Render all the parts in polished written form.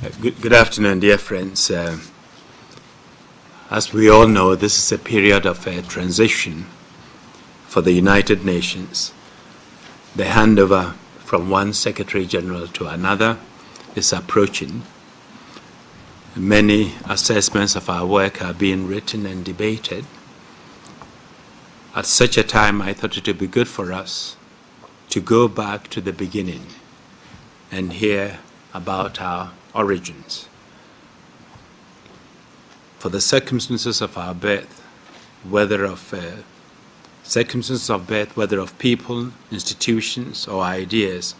Good afternoon, dear friends. As we all know, this is a period of transition for the United Nations. The handover from one Secretary General to another is approaching. Many assessments of our work are being written and debated. At such a time, I thought it would be good for us to go back to the beginning and hear about our origins. For the circumstances of our birth, whether of people, institutions, or ideas,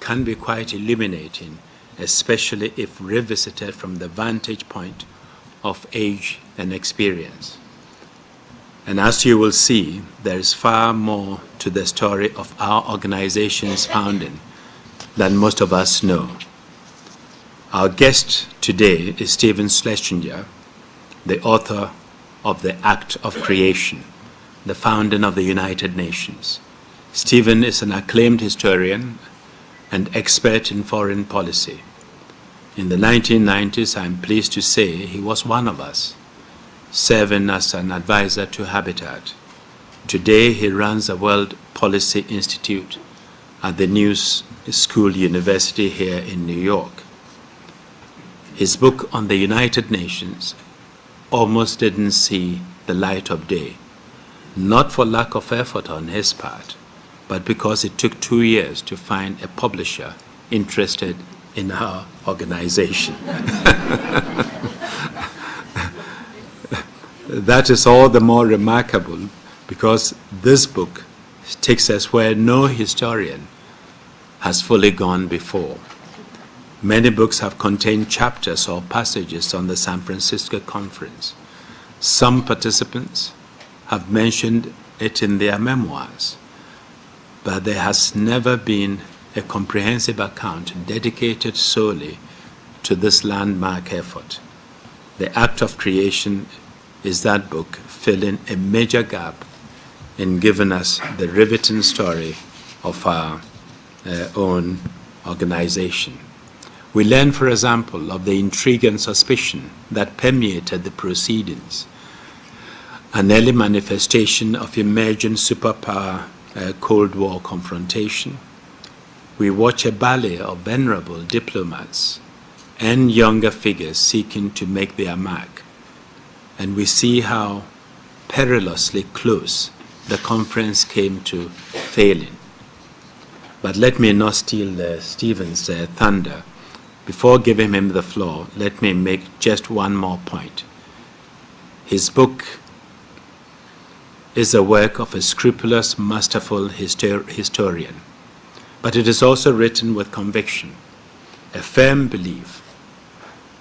can be quite illuminating, especially if revisited from the vantage point of age and experience. And as you will see, there is far more to the story of our organization's founding than most of us know. Our guest today is Stephen Schlesinger, the author of The Act of Creation, the founding of the United Nations. Stephen is an acclaimed historian and expert in foreign policy. In the 1990s, I'm pleased to say he was one of us, serving as an advisor to Habitat. Today, he runs a World Policy Institute at the New School University here in New York. His book on the United Nations almost didn't see the light of day, not for lack of effort on his part, but because it took 2 years to find a publisher interested in our organization. That is all the more remarkable because this book takes us where no historian has fully gone before. Many books have contained chapters or passages on the San Francisco Conference. Some participants have mentioned it in their memoirs, but there has never been a comprehensive account dedicated solely to this landmark effort. The Act of Creation is that book filling a major gap in giving us the riveting story of our own organization. We learn, for example, of the intrigue and suspicion that permeated the proceedings, an early manifestation of emerging superpower Cold War confrontation. We watch a ballet of venerable diplomats and younger figures seeking to make their mark, and we see how perilously close the conference came to failing. But let me not steal Stephen's thunder. Before giving him the floor, let me make just one more point. His book is the work of a scrupulous, masterful historian, but it is also written with conviction, a firm belief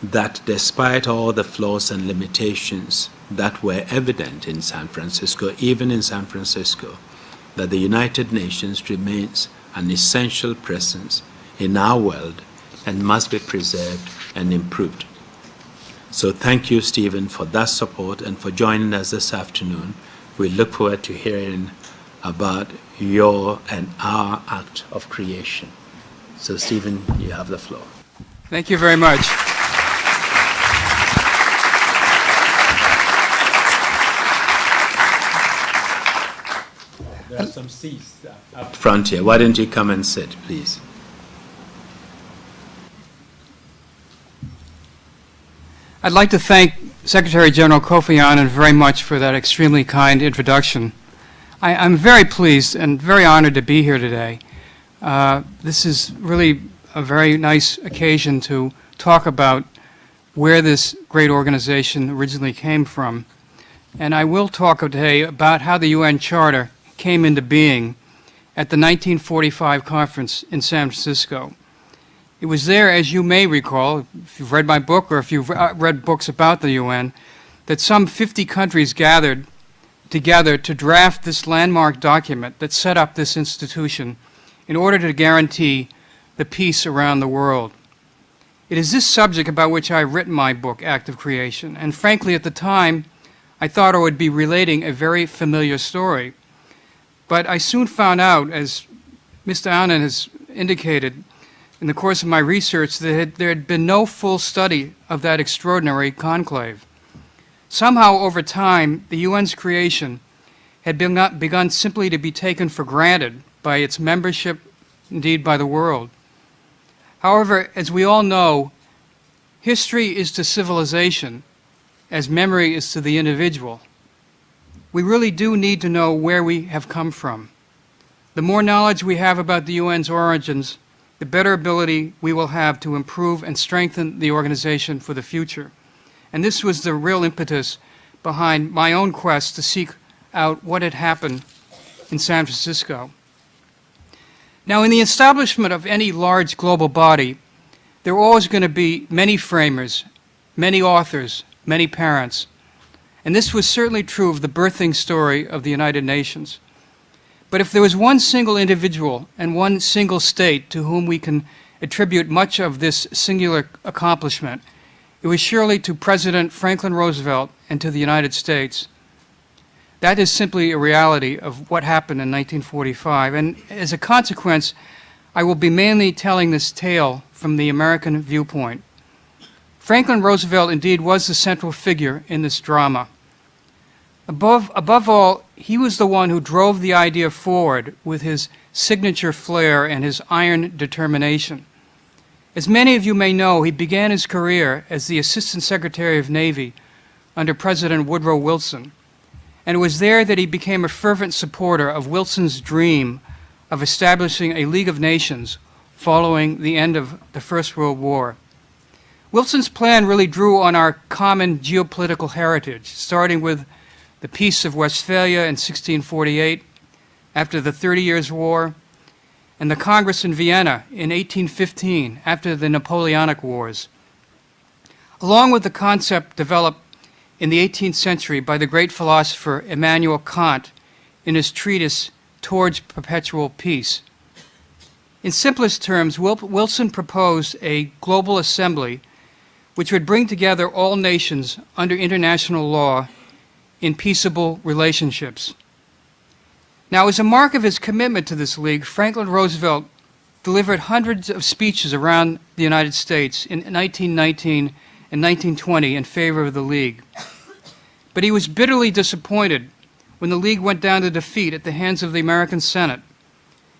that despite all the flaws and limitations that were evident in San Francisco, even in San Francisco, that the United Nations remains an essential presence in our world and must be preserved and improved. So thank you, Stephen, for that support and for joining us this afternoon. We look forward to hearing about your and our act of creation. So, Stephen, you have the floor. Thank you very much. There are some seats up front here. Why don't you come and sit, please? I'd like to thank Secretary General Kofi Annan very much for that extremely kind introduction. I'm very pleased and very honored to be here today. This is really a very nice occasion to talk about where this great organization originally came from. And I will talk today about how the UN Charter came into being at the 1945 conference in San Francisco. It was there, as you may recall, if you've read my book or if you've read books about the UN, that some 50 countries gathered together to draft this landmark document that set up this institution in order to guarantee the peace around the world. It is this subject about which I've written my book, Act of Creation, and frankly at the time I thought I would be relating a very familiar story. But I soon found out, as Mr. Annan has indicated, in the course of my research that there had been no full study of that extraordinary conclave. Somehow, over time, the UN's creation had begun simply to be taken for granted by its membership, indeed by the world. However, as we all know, history is to civilization as memory is to the individual. We really do need to know where we have come from. The more knowledge we have about the UN's origins, the better ability we will have to improve and strengthen the organization for the future. And this was the real impetus behind my own quest to seek out what had happened in San Francisco. Now, in the establishment of any large global body, there are always going to be many framers, many authors, many parents. And this was certainly true of the birthing story of the United Nations. But if there was one single individual and one single state to whom we can attribute much of this singular accomplishment, it was surely to President Franklin Roosevelt and to the United States. That is simply a reality of what happened in 1945, and as a consequence, I will be mainly telling this tale from the American viewpoint. Franklin Roosevelt indeed was the central figure in this drama. Above all, he was the one who drove the idea forward with his signature flair and his iron determination. As many of you may know, he began his career as the Assistant Secretary of Navy under President Woodrow Wilson. And it was there that he became a fervent supporter of Wilson's dream of establishing a League of Nations following the end of the First World War. Wilson's plan really drew on our common geopolitical heritage, starting with the Peace of Westphalia in 1648, after the 30 Years' War, and the Congress in Vienna in 1815, after the Napoleonic Wars, along with the concept developed in the 18th century by the great philosopher Immanuel Kant in his treatise Towards Perpetual Peace. In simplest terms, Wilson proposed a global assembly which would bring together all nations under international law in peaceable relationships. Now, as a mark of his commitment to this league, Franklin Roosevelt delivered hundreds of speeches around the United States in 1919 and 1920 in favor of the League. But he was bitterly disappointed when the League went down to defeat at the hands of the American Senate,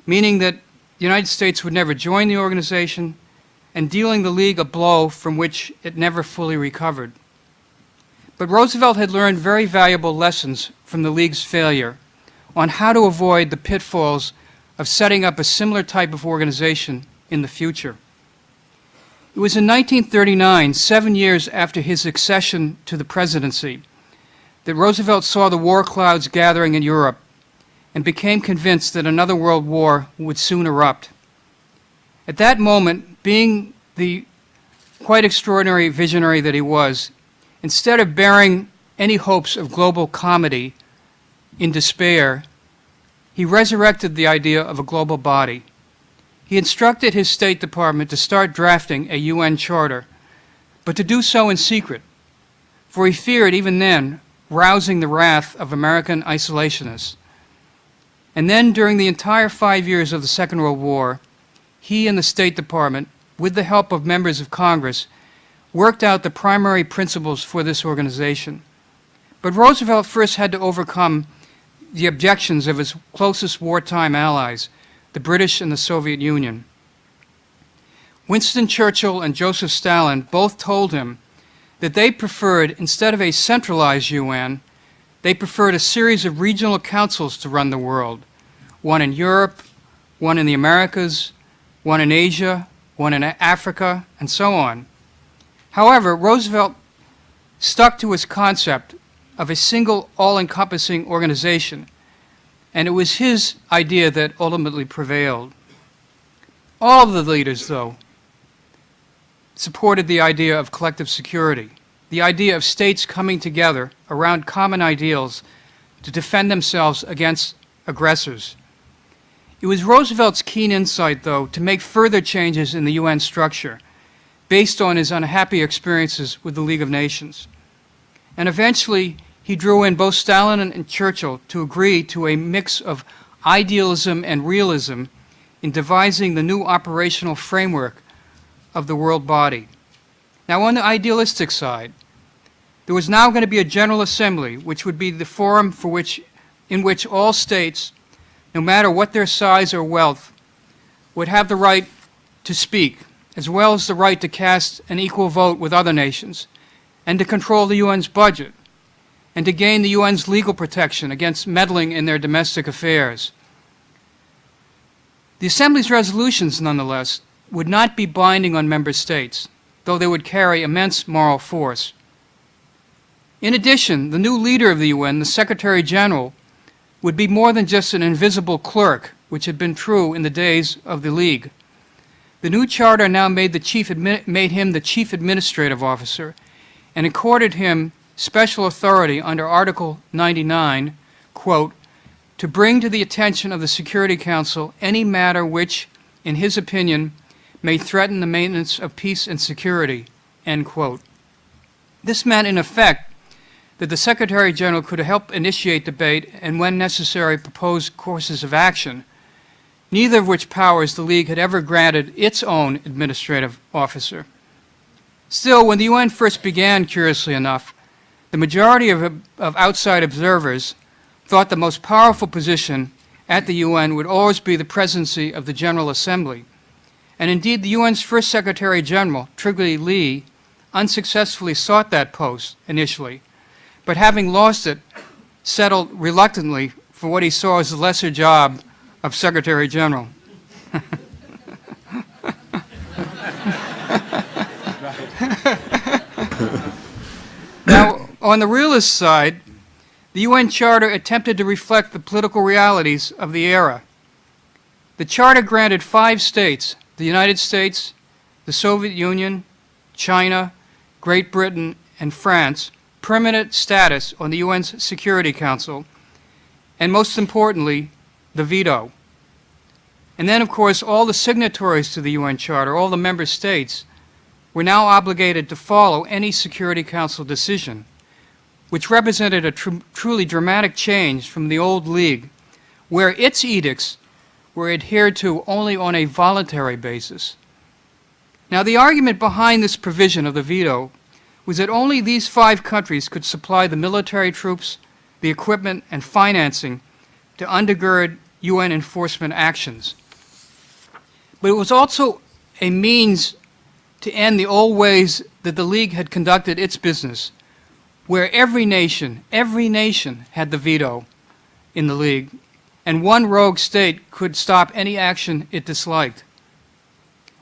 meaning that the United States would never join the organization and dealing the League a blow from which it never fully recovered. But Roosevelt had learned very valuable lessons from the League's failure on how to avoid the pitfalls of setting up a similar type of organization in the future. It was in 1939, 7 years after his accession to the presidency, that Roosevelt saw the war clouds gathering in Europe and became convinced that another world war would soon erupt. At that moment, being the quite extraordinary visionary that he was, instead of bearing any hopes of global comedy in despair, he resurrected the idea of a global body. He instructed his State Department to start drafting a UN charter, but to do so in secret, for he feared, even then, rousing the wrath of American isolationists. And then, during the entire 5 years of the Second World War, he and the State Department, with the help of members of Congress, worked out the primary principles for this organization. But Roosevelt first had to overcome the objections of his closest wartime allies, the British and the Soviet Union. Winston Churchill and Joseph Stalin both told him that they preferred, instead of a centralized UN, they preferred a series of regional councils to run the world, one in Europe, one in the Americas, one in Asia, one in Africa, and so on. However, Roosevelt stuck to his concept of a single all-encompassing organization, and it was his idea that ultimately prevailed. All of the leaders, though, supported the idea of collective security, the idea of states coming together around common ideals to defend themselves against aggressors. It was Roosevelt's keen insight, though, to make further changes in the UN structure based on his unhappy experiences with the League of Nations. And eventually, he drew in both Stalin and Churchill to agree to a mix of idealism and realism in devising the new operational framework of the world body. Now, on the idealistic side, there was now going to be a General Assembly, which would be the forum in which all states, no matter what their size or wealth, would have the right to speak, as well as the right to cast an equal vote with other nations, and to control the UN's budget, and to gain the UN's legal protection against meddling in their domestic affairs. The Assembly's resolutions, nonetheless, would not be binding on member states, though they would carry immense moral force. In addition, the new leader of the UN, the Secretary General, would be more than just an invisible clerk, which had been true in the days of the League. The new charter now made him the Chief Administrative Officer and accorded him special authority under Article 99, quote, to bring to the attention of the Security Council any matter which, in his opinion, may threaten the maintenance of peace and security, end quote. This meant, in effect, that the Secretary General could help initiate debate and, when necessary, propose courses of action, neither of which powers the League had ever granted its own administrative officer. Still, when the UN first began, curiously enough, the majority of outside observers thought the most powerful position at the UN would always be the presidency of the General Assembly. And indeed, the UN's first Secretary General, Trygve Lie, unsuccessfully sought that post initially, but having lost it, settled reluctantly for what he saw as the lesser job of Secretary General. Now, on the realist side, the UN Charter attempted to reflect the political realities of the era. The Charter granted 5 states, the United States, the Soviet Union, China, Great Britain, and France, permanent status on the UN's Security Council, and most importantly, the veto. And then, of course, all the signatories to the UN Charter, all the member states, were now obligated to follow any Security Council decision, which represented a truly dramatic change from the old League, where its edicts were adhered to only on a voluntary basis. Now, the argument behind this provision of the veto was that only these 5 countries could supply the military troops, the equipment, and financing to undergird UN enforcement actions. But it was also a means to end the old ways that the League had conducted its business, where every nation had the veto in the League, and one rogue state could stop any action it disliked.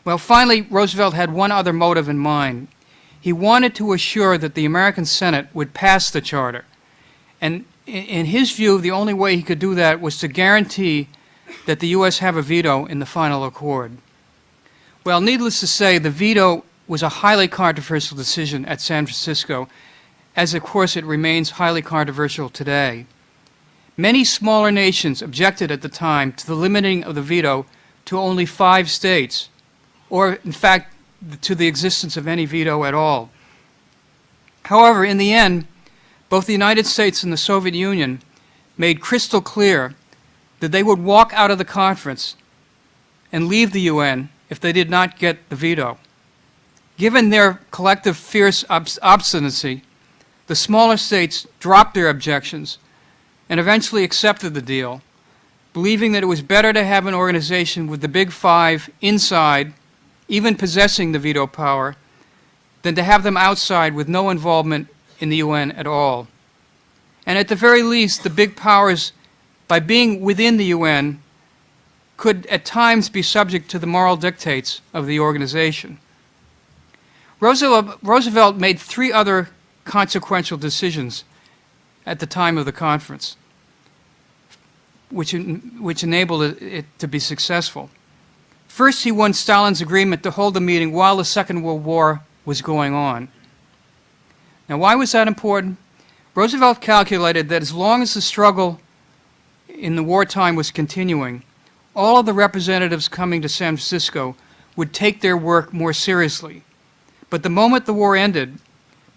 Well, finally, Roosevelt had one other motive in mind. He wanted to assure that the American Senate would pass the Charter. And in his view, the only way he could do that was to guarantee that the U.S. have a veto in the final accord. Well, needless to say, the veto was a highly controversial decision at San Francisco, as of course it remains highly controversial today. Many smaller nations objected at the time to the limiting of the veto to only 5 states, or in fact, to the existence of any veto at all. However, in the end, both the United States and the Soviet Union made crystal clear that they would walk out of the conference and leave the UN if they did not get the veto. Given their collective fierce obstinacy, the smaller states dropped their objections and eventually accepted the deal, believing that it was better to have an organization with the Big 5 inside, even possessing the veto power, than to have them outside with no involvement in the UN at all. And at the very least, the big powers, by being within the UN, could at times be subject to the moral dictates of the organization. Roosevelt made 3 other consequential decisions at the time of the conference, which enabled it to be successful. First, he won Stalin's agreement to hold the meeting while the Second World War was going on. Now, why was that important? Roosevelt calculated that as long as the struggle in the wartime was continuing, all of the representatives coming to San Francisco would take their work more seriously. But the moment the war ended,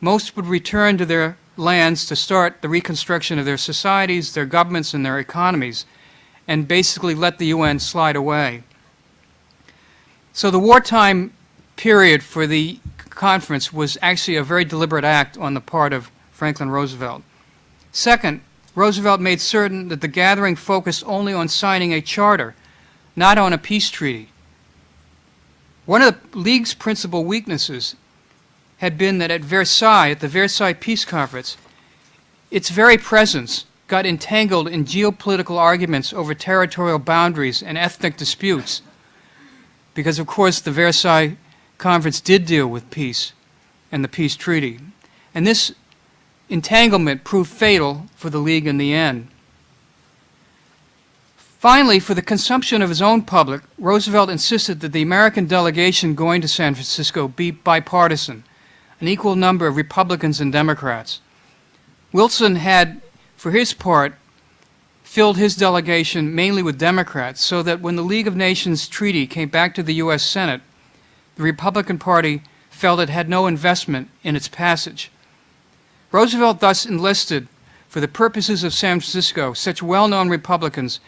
most would return to their lands to start the reconstruction of their societies, their governments, and their economies, and basically let the UN slide away. So the wartime period for the conference was actually a very deliberate act on the part of Franklin Roosevelt. Second, Roosevelt made certain that the gathering focused only on signing a charter, not on a peace treaty. One of the League's principal weaknesses had been that at the Versailles Peace Conference, its very presence got entangled in geopolitical arguments over territorial boundaries and ethnic disputes, because, of course, the Versailles Conference did deal with peace and the peace treaty. And this entanglement proved fatal for the League in the end. Finally, for the consumption of his own public, Roosevelt insisted that the American delegation going to San Francisco be bipartisan, an equal number of Republicans and Democrats. Wilson had, for his part, filled his delegation mainly with Democrats, so that when the League of Nations Treaty came back to the U.S. Senate, the Republican Party felt it had no investment in its passage. Roosevelt thus enlisted, for the purposes of San Francisco, such well-known Republicans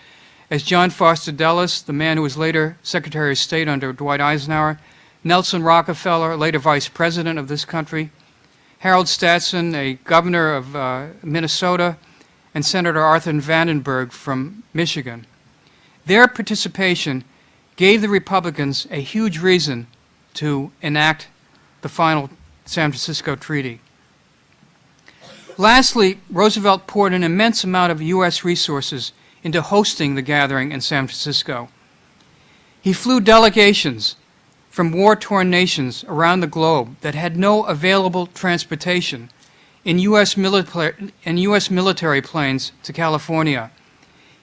as John Foster Dulles, the man who was later Secretary of State under Dwight Eisenhower, Nelson Rockefeller, later Vice President of this country, Harold Stetson, a governor of Minnesota, and Senator Arthur Vandenberg from Michigan. Their participation gave the Republicans a huge reason to enact the final San Francisco Treaty. Lastly, Roosevelt poured an immense amount of U.S. resources into hosting the gathering in San Francisco. He flew delegations from war-torn nations around the globe that had no available transportation in U.S. military planes to California.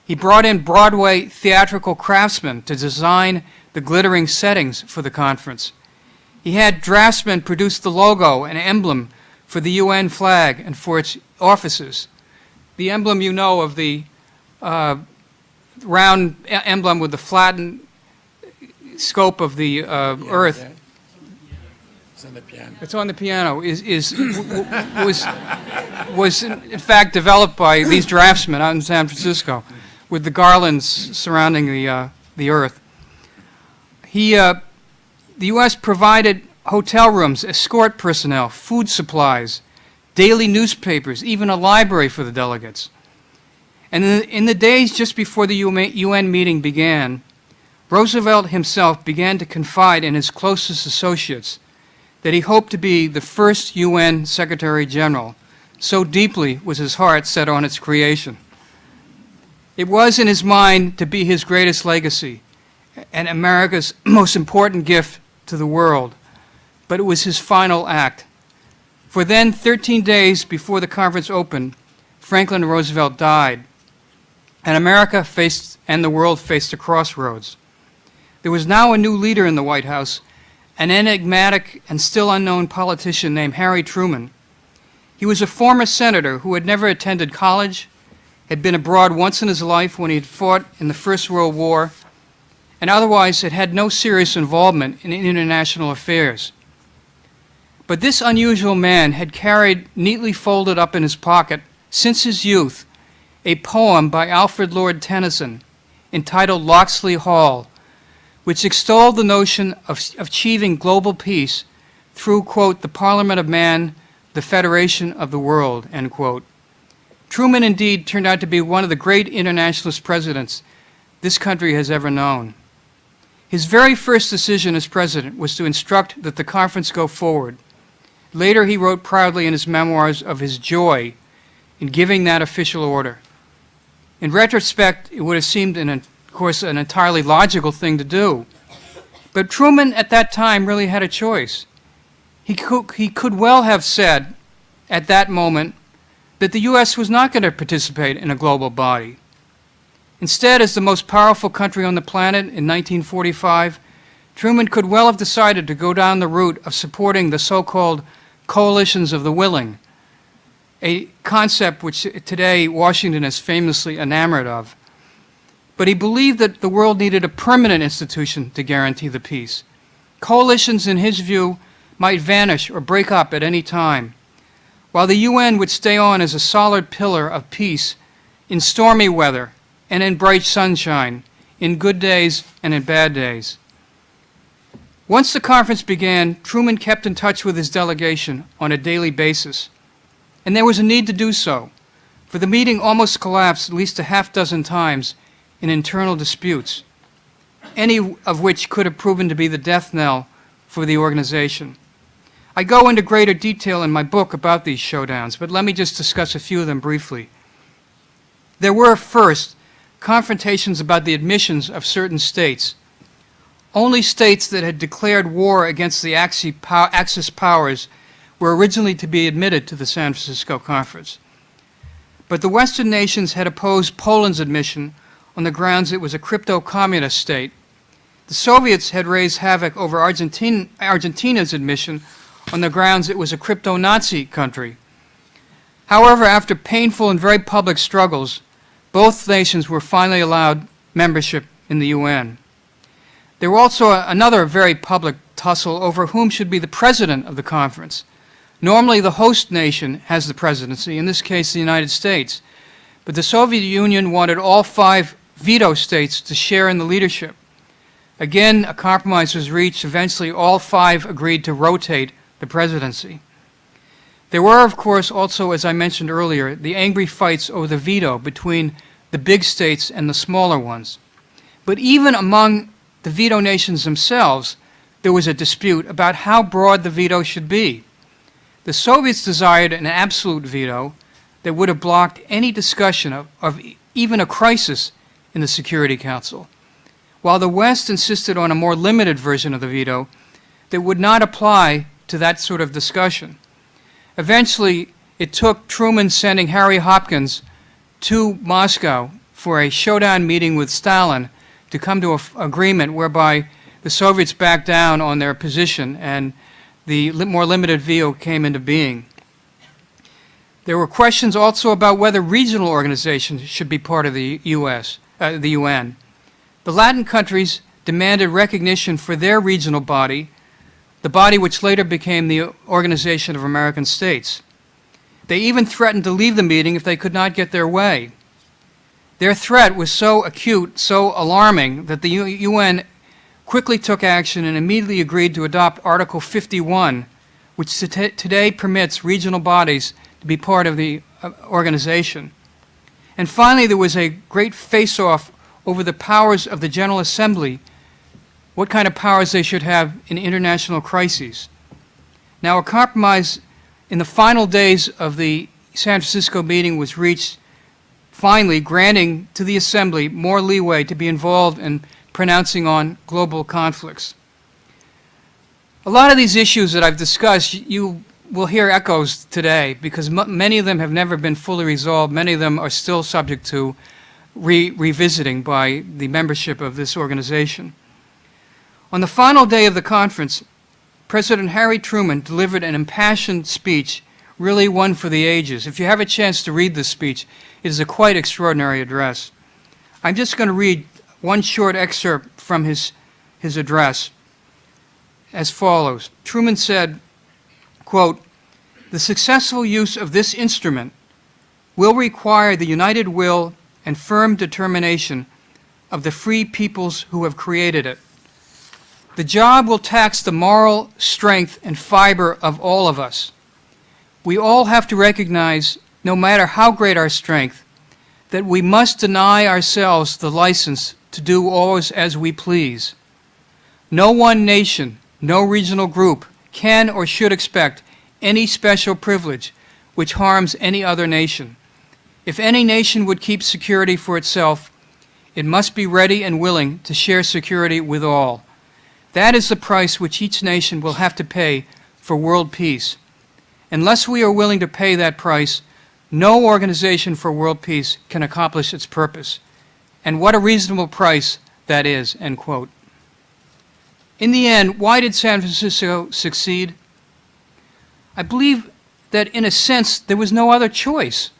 He brought in Broadway theatrical craftsmen to design the glittering settings for the conference. He had draftsmen produce the logo and emblem for the UN flag and for its offices. The emblem, you know, of the round emblem with the flattened scope of the Earth. Yeah. It's on the piano. It's on the piano. Was in fact developed by these draftsmen out in San Francisco, with the garlands surrounding the Earth. The U.S. provided hotel rooms, escort personnel, food supplies, daily newspapers, even a library for the delegates. And in the days just before the UN meeting began, Roosevelt himself began to confide in his closest associates that he hoped to be the first UN Secretary General. So deeply was his heart set on its creation. It was in his mind to be his greatest legacy and America's most important gift to the world, but it was his final act. For then, 13 days before the conference opened, Franklin Roosevelt died, and America and the world faced a crossroads. There was now a new leader in the White House, an enigmatic and still unknown politician named Harry Truman. He was a former senator who had never attended college, had been abroad once in his life when he had fought in the First World War, and otherwise had had no serious involvement in international affairs. But this unusual man had carried neatly folded up in his pocket, since his youth, a poem by Alfred Lord Tennyson entitled Locksley Hall, which extolled the notion of achieving global peace through, quote, the Parliament of Man, the Federation of the World, end quote. Truman indeed turned out to be one of the great internationalist presidents this country has ever known. His very first decision as president was to instruct that the conference go forward. Later, he wrote proudly in his memoirs of his joy in giving that official order. In retrospect, it would have seemed, of course, an entirely logical thing to do. But Truman, at that time, really had a choice. He could well have said, at that moment, that the U.S. was not going to participate in a global body. Instead, as the most powerful country on the planet in 1945, Truman could well have decided to go down the route of supporting the so-called coalitions of the willing, a concept which today Washington is famously enamored of. But he believed that the world needed a permanent institution to guarantee the peace. Coalitions, in his view, might vanish or break up at any time, while the UN would stay on as a solid pillar of peace in stormy weather and in bright sunshine, in good days and in bad days. Once the conference began, Truman kept in touch with his delegation on a daily basis, and there was a need to do so, for the meeting almost collapsed at least a half-dozen times in internal disputes, any of which could have proven to be the death knell for the organization. I go into greater detail in my book about these showdowns, but let me just discuss a few of them briefly. There were, first, confrontations about the admissions of certain states. Only states that had declared war against the Axis powers were originally to be admitted to the San Francisco Conference. But the Western nations had opposed Poland's admission on the grounds it was a crypto-communist state. The Soviets had raised havoc over Argentina's admission on the grounds it was a crypto-Nazi country. However, after painful and very public struggles, both nations were finally allowed membership in the UN. There was also another very public tussle over whom should be the president of the conference. Normally, the host nation has the presidency, in this case, the United States. But the Soviet Union wanted all 5 veto states to share in the leadership. Again, a compromise was reached. Eventually, all 5 agreed to rotate the presidency. There were, of course, also, as I mentioned earlier, the angry fights over the veto between the big states and the smaller ones. But even among the veto nations themselves, there was a dispute about how broad the veto should be. The Soviets desired an absolute veto that would have blocked any discussion of even a crisis in the Security Council, while the West insisted on a more limited version of the veto that would not apply to that sort of discussion. Eventually, it took Truman sending Harry Hopkins to Moscow for a showdown meeting with Stalin to come to an agreement whereby the Soviets backed down on their position and the more limited veto came into being. There were questions also about whether regional organizations should be part of the UN. The Latin countries demanded recognition for their regional body, the body which later became the Organization of American States. They even threatened to leave the meeting if they could not get their way. Their threat was so acute, so alarming, that the UN quickly took action and immediately agreed to adopt Article 51, which today permits regional bodies to be part of the organization. And finally, there was a great face-off over the powers of the General Assembly, what kind of powers they should have in international crises. Now, a compromise in the final days of the San Francisco meeting was reached, finally granting to the Assembly more leeway to be involved in pronouncing on global conflicts. A lot of these issues that I've discussed, you will hear echoes today because many of them have never been fully resolved. Many of them are still subject to revisiting by the membership of this organization. On the final day of the conference, President Harry Truman delivered an impassioned speech, really one for the ages. If you have a chance to read this speech, it is a quite extraordinary address. I'm just going to read one short excerpt from his address as follows. Truman said, quote, "The successful use of this instrument will require the united will and firm determination of the free peoples who have created it. The job will tax the moral strength and fiber of all of us. We all have to recognize, no matter how great our strength, that we must deny ourselves the license to do always as we please. No one nation, no regional group can or should expect any special privilege which harms any other nation. If any nation would keep security for itself, it must be ready and willing to share security with all. That is the price which each nation will have to pay for world peace. Unless we are willing to pay that price, no organization for world peace can accomplish its purpose. And what a reasonable price that is," end quote. In the end, why did San Francisco succeed? I believe that in a sense there was no other choice.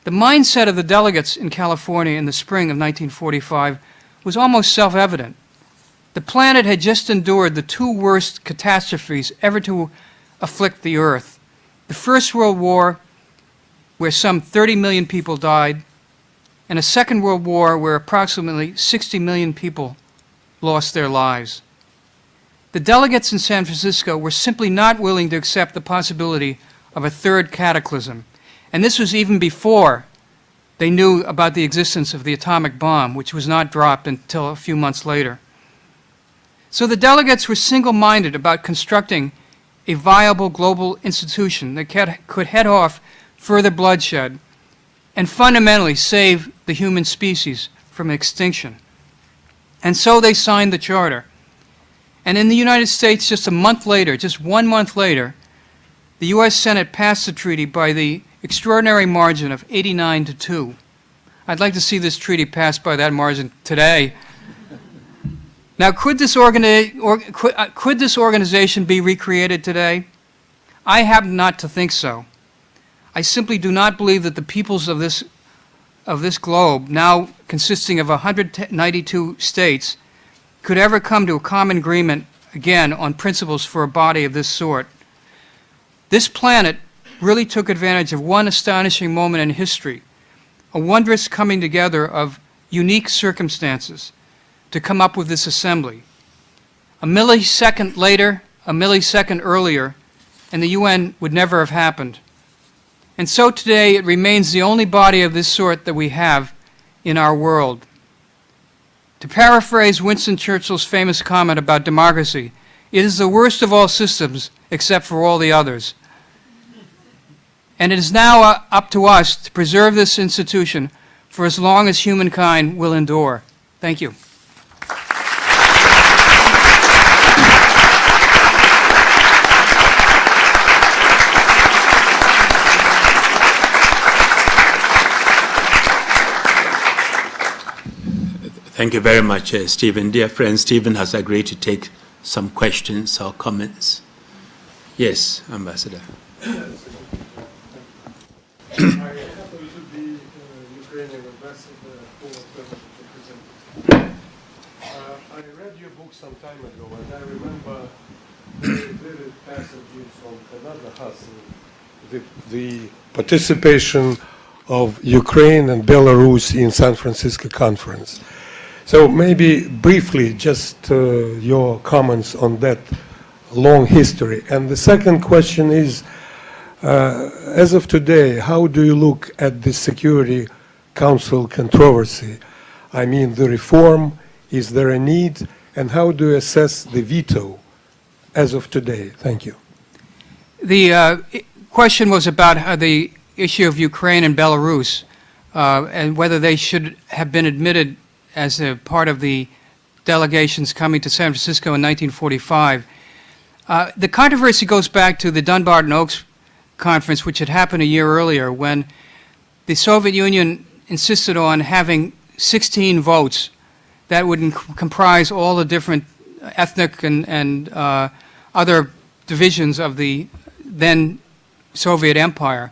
The mindset of the delegates in California in the spring of 1945 was almost self-evident. The planet had just endured the 2 worst catastrophes ever to afflict the Earth. The First World War, where some 30 million people died, and a Second World War where approximately 60 million people lost their lives. the delegates in San Francisco were simply not willing to accept the possibility of a third cataclysm. And this was even before they knew about the existence of the atomic bomb, which was not dropped until a few months later. So the delegates were single-minded about constructing a viable global institution that could head off further bloodshed and fundamentally save the human species from extinction. And so they signed the charter. And in the United States, just a month later, just 1 month later, the U.S. Senate passed the treaty by the extraordinary margin of 89-2. I'd like to see this treaty passed by that margin today. Now, could this organization be recreated today? I happen not to think so. I simply do not believe that the peoples of this globe, now consisting of 192 states, could ever come to a common agreement again on principles for a body of this sort. This planet really took advantage of one astonishing moment in history, a wondrous coming together of unique circumstances to come up with this assembly. A millisecond later, a millisecond earlier, and the UN would never have happened. And so today it remains the only body of this sort that we have in our world. To paraphrase Winston Churchill's famous comment about democracy, it is the worst of all systems except for all the others. And it is now up to us to preserve this institution for as long as humankind will endure. Thank you. Thank you very much, Stephen. Dear friend, Stephen has agreed to take some questions or comments. Yes, Ambassador. I happen to be Ukrainian ambassador for representative. I read your book some time ago, and I remember very vivid passages on another hustle, the participation of Ukraine and Belarus in San Francisco conference. So maybe briefly, just your comments on that long history. And the second question is, as of today, how do you look at the Security Council controversy? I mean, the reform, is there a need? And how do you assess the veto as of today? Thank you. The question was about the issue of Ukraine and Belarus and whether they should have been admitted as a part of the delegations coming to San Francisco in 1945. The controversy goes back to the Dunbarton Oaks Conference, which had happened a year earlier, when the Soviet Union insisted on having 16 votes that would comprise all the different ethnic and other divisions of the then Soviet Empire.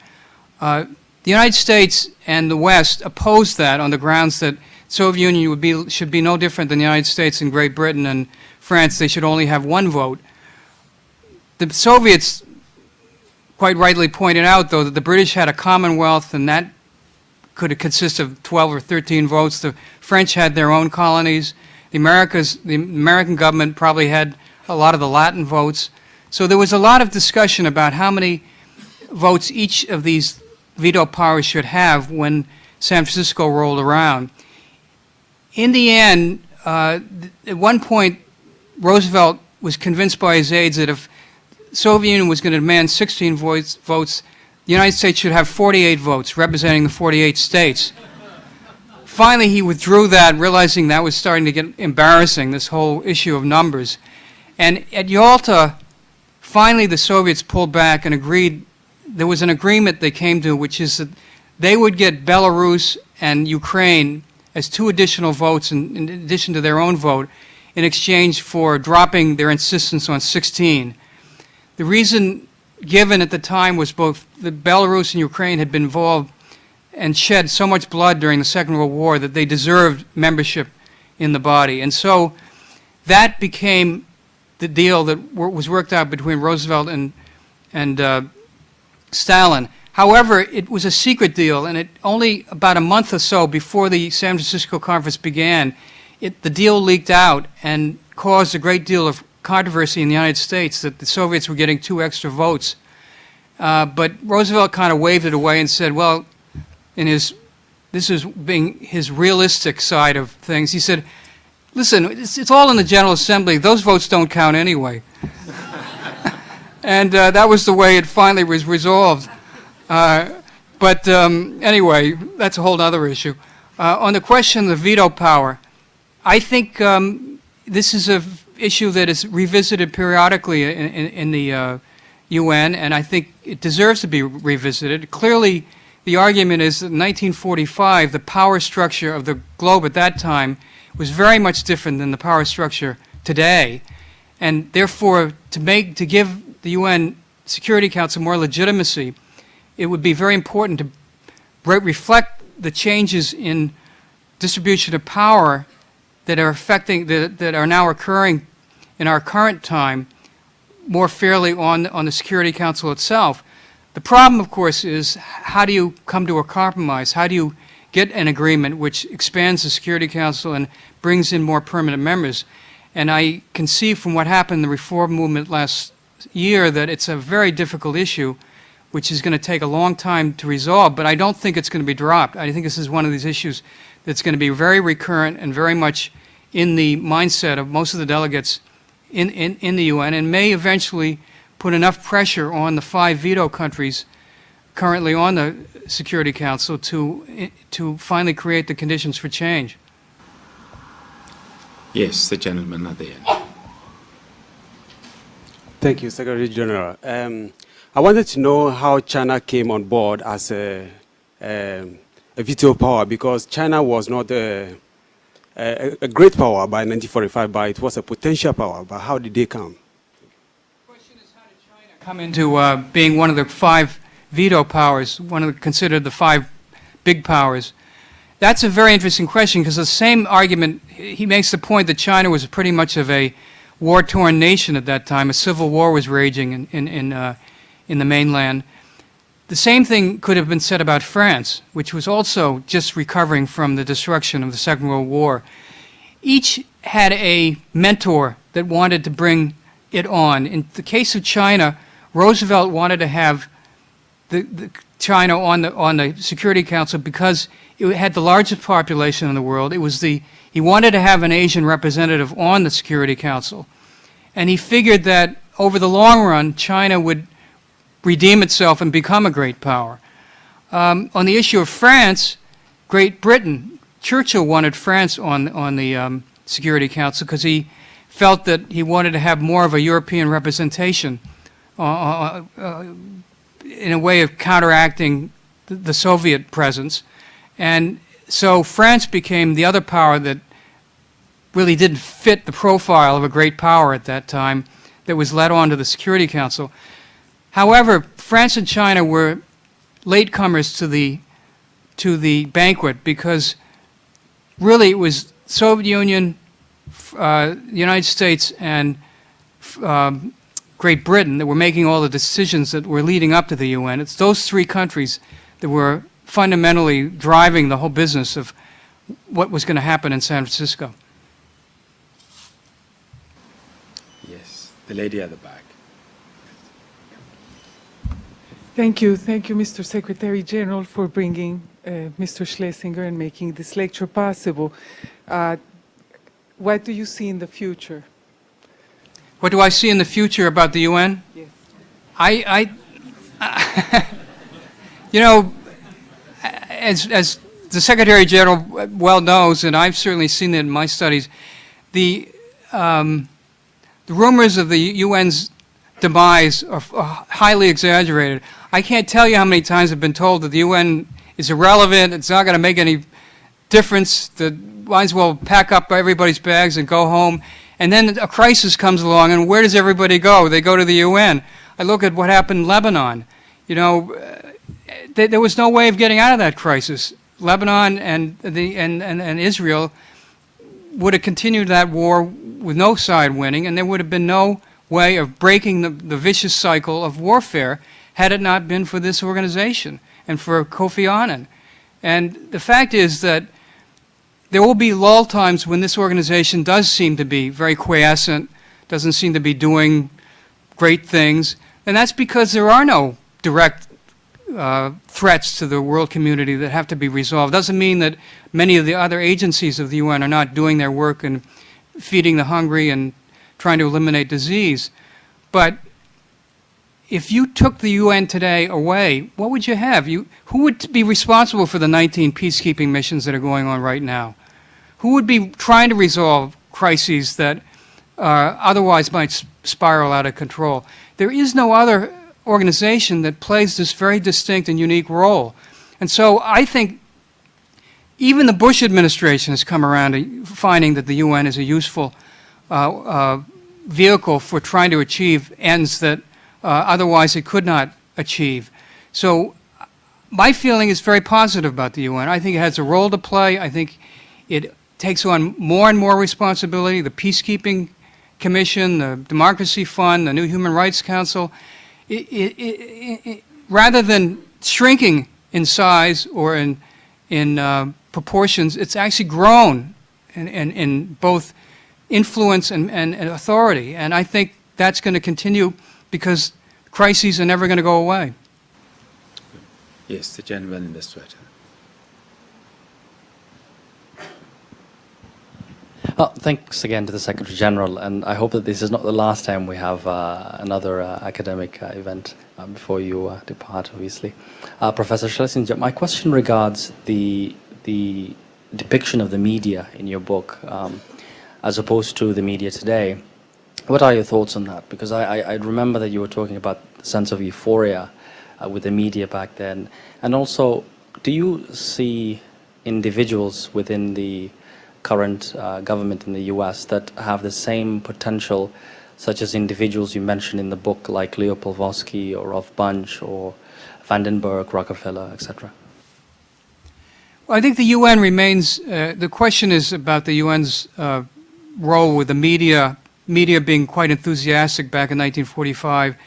The United States and the West opposed that on the grounds that the Soviet Union should be no different than the United States and Great Britain and France. They should only have one vote. The Soviets quite rightly pointed out, though, that the British had a Commonwealth, and that could consist of 12 or 13 votes. The French had their own colonies. The American government probably had a lot of the Latin votes. So there was a lot of discussion about how many votes each of these veto powers should have when San Francisco rolled around. In the end, at one point, Roosevelt was convinced by his aides that if the Soviet Union was going to demand 16 votes, the United States should have 48 votes, representing the 48 states. Finally, he withdrew that, realizing that was starting to get embarrassing, this whole issue of numbers. And at Yalta, finally the Soviets pulled back and agreed. There was an agreement they came to, which is that they would get Belarus and Ukraine as 2 additional votes in addition to their own vote in exchange for dropping their insistence on 16. The reason given at the time was both that Belarus and Ukraine had been involved and shed so much blood during the Second World War that they deserved membership in the body. And so that became the deal that was worked out between Roosevelt and Stalin. However, it was a secret deal, and it only about a month or so before the San Francisco conference began, the deal leaked out and caused a great deal of controversy in the United States that the Soviets were getting 2 extra votes. But Roosevelt kind of waved it away and said, well, this is being his realistic side of things. He said, listen, it's all in the General Assembly. Those votes don't count anyway. And that was the way it finally was resolved. But anyway, that's a whole other issue. On the question of the veto power, I think this is an issue that is revisited periodically in the UN, and I think it deserves to be revisited. Clearly, the argument is that in 1945, the power structure of the globe at that time was very much different than the power structure today, and therefore, to give the UN Security Council more legitimacy, it would be very important to reflect the changes in distribution of power that are that are now occurring in our current time more fairly on the Security Council itself. The problem, of course, is how do you come to a compromise? How do you get an agreement which expands the Security Council and brings in more permanent members? And I can see from what happened in the reform movement last year that it's a very difficult issue which is going to take a long time to resolve, but I don't think it's going to be dropped. I think this is one of these issues that's going to be very recurrent and very much in the mindset of most of the delegates in the UN, and may eventually put enough pressure on the 5 veto countries currently on the Security Council to finally create the conditions for change. Yes, the gentleman at the end. Thank you, Secretary General. I wanted to know how China came on board as a veto power, because China was not a great power by 1945, but it was a potential power. But how did they come? The question is, how did China come into being one of the 5 veto powers, considered the 5 big powers? That's a very interesting question, because the same argument, he makes the point that China was pretty much of a war-torn nation at that time. A civil war was raging in the mainland. The same thing could have been said about France, which was also just recovering from the destruction of the Second World War. Each had a mentor that wanted to bring it on. In the case of China, Roosevelt wanted to have China on the Security Council because it had the largest population in the world. He wanted to have an Asian representative on the Security Council. And he figured that over the long run, China would redeem itself and become a great power. On the issue of France, Great Britain, Churchill wanted France on the Security Council because he felt that he wanted to have more of a European representation in a way of counteracting the Soviet presence. And so France became the other power that really didn't fit the profile of a great power at that time that was led on to the Security Council. However, France and China were latecomers to the banquet because really it was Soviet Union, the United States, and Great Britain that were making all the decisions that were leading up to the UN. It's those 3 countries that were fundamentally driving the whole business of what was going to happen in San Francisco. Yes, the lady at the back. Thank you, Mr. Secretary General, for bringing Mr. Schlesinger and making this lecture possible. What do you see in the future? What do I see in the future about the UN? Yes. You know, as the Secretary General well knows, and I've certainly seen it in my studies, the rumors of the UN's demise are highly exaggerated. I can't tell you how many times I've been told that the UN is irrelevant, it's not going to make any difference, that might as well pack up everybody's bags and go home. And then a crisis comes along, and where does everybody go? They go to the UN. I look at what happened in Lebanon. You know, there was no way of getting out of that crisis. Lebanon and Israel would have continued that war with no side winning, and there would have been no way of breaking the vicious cycle of warfare had it not been for this organization and for Kofi Annan. And the fact is that there will be lull times when this organization does seem to be very quiescent, doesn't seem to be doing great things, and that's because there are no direct threats to the world community that have to be resolved. Doesn't mean that many of the other agencies of the UN are not doing their work and feeding the hungry and trying to eliminate disease. But if you took the UN today away, what would you have? Who would be responsible for the 19 peacekeeping missions that are going on right now? Who would be trying to resolve crises that otherwise might spiral out of control? There is no other organization that plays this very distinct and unique role. And so I think even the Bush administration has come around to finding that the UN is a useful vehicle for trying to achieve ends that otherwise it could not achieve. So my feeling is very positive about the UN. I think it has a role to play. I think it takes on more and more responsibility. The Peacekeeping Commission, the Democracy Fund, the new Human Rights Council, rather than shrinking in size or in proportions, it's actually grown in both influence and authority. And I think that's going to continue because crises are never going to go away. Yes, the gentleman in the sweater. Thanks again to the Secretary General, and I hope that this is not the last time we have another academic event before you depart, obviously. Professor Schlesinger, my question regards the depiction of the media in your book as opposed to the media today. What are your thoughts on that? Because I remember that you were talking about the sense of euphoria with the media back then. And also, do you see individuals within the current government in the US that have the same potential, such as individuals you mentioned in the book, like Leo Polvosky or Rolf Bunch or Vandenberg, Rockefeller, etc.? Well, I think the UN remains, the question is about the UN's role with the media being quite enthusiastic back in 1945,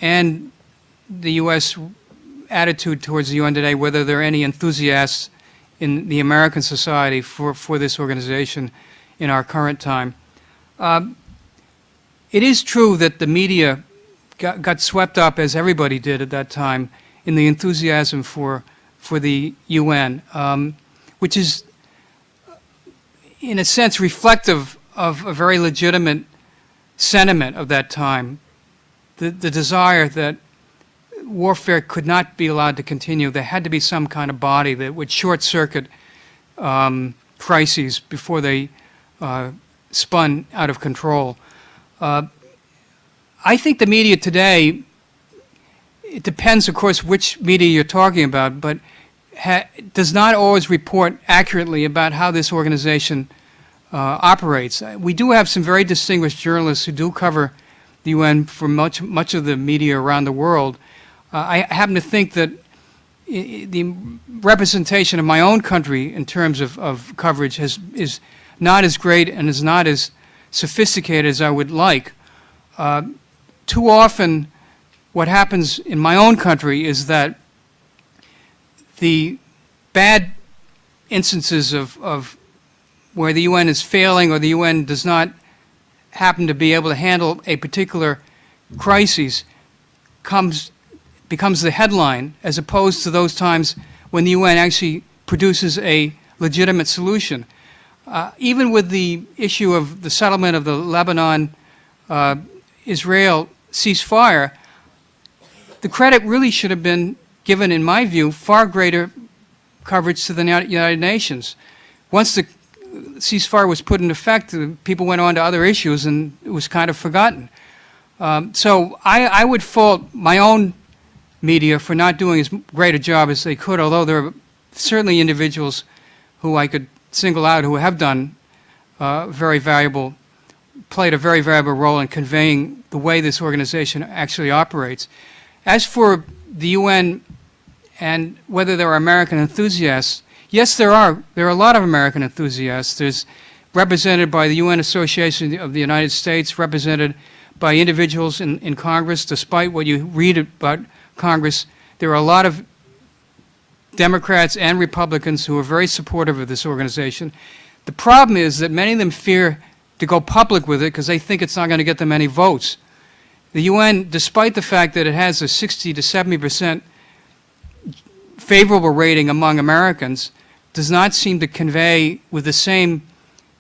and the U.S. attitude towards the UN today, whether there are any enthusiasts in the American society for this organization in our current time. It is true that the media got swept up, as everybody did at that time, in the enthusiasm for the UN, which is, in a sense, reflective of a very legitimate sentiment of that time, the desire that warfare could not be allowed to continue. There had to be some kind of body that would short-circuit crises before they spun out of control. I think the media today, it depends, of course, which media you're talking about, but does not always report accurately about how this organization operates. We do have some very distinguished journalists who do cover the UN for much of the media around the world. I happen to think that the representation of my own country in terms of coverage is not as great and is not as sophisticated as I would like. Too often, what happens in my own country is that the bad instances of where the UN is failing or the UN does not happen to be able to handle a particular crisis becomes the headline, as opposed to those times when the UN actually produces a legitimate solution. Even with the issue of the settlement of the Lebanon-Israel ceasefire, the credit really should have been given, in my view, far greater coverage to the United Nations. Once the ceasefire was put in effect, people went on to other issues and it was kind of forgotten. So I would fault my own media for not doing as great a job as they could, although there are certainly individuals who I could single out who have done played a very valuable role in conveying the way this organization actually operates. As for the UN and whether there are American enthusiasts, yes, there are. There are a lot of American enthusiasts. There's represented by the UN Association of the United States, represented by individuals in Congress. Despite what you read about Congress, there are a lot of Democrats and Republicans who are very supportive of this organization. The problem is that many of them fear to go public with it because they think it's not going to get them any votes. The UN, despite the fact that it has a 60 to 70% favorable rating among Americans, does not seem to convey with the same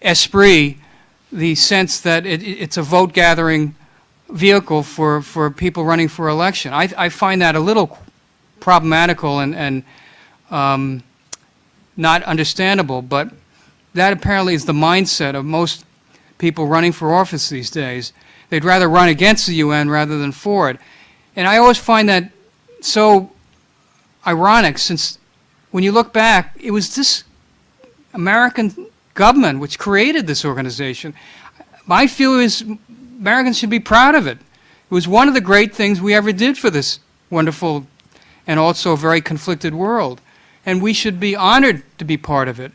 esprit the sense that it's a vote-gathering vehicle for people running for election. I find that a little problematical and not understandable, but that apparently is the mindset of most people running for office these days. They'd rather run against the UN rather than for it. And I always find that so ironic, since when you look back, it was this American government which created this organization. My feeling is Americans should be proud of it. It was one of the great things we ever did for this wonderful and also very conflicted world. And we should be honored to be part of it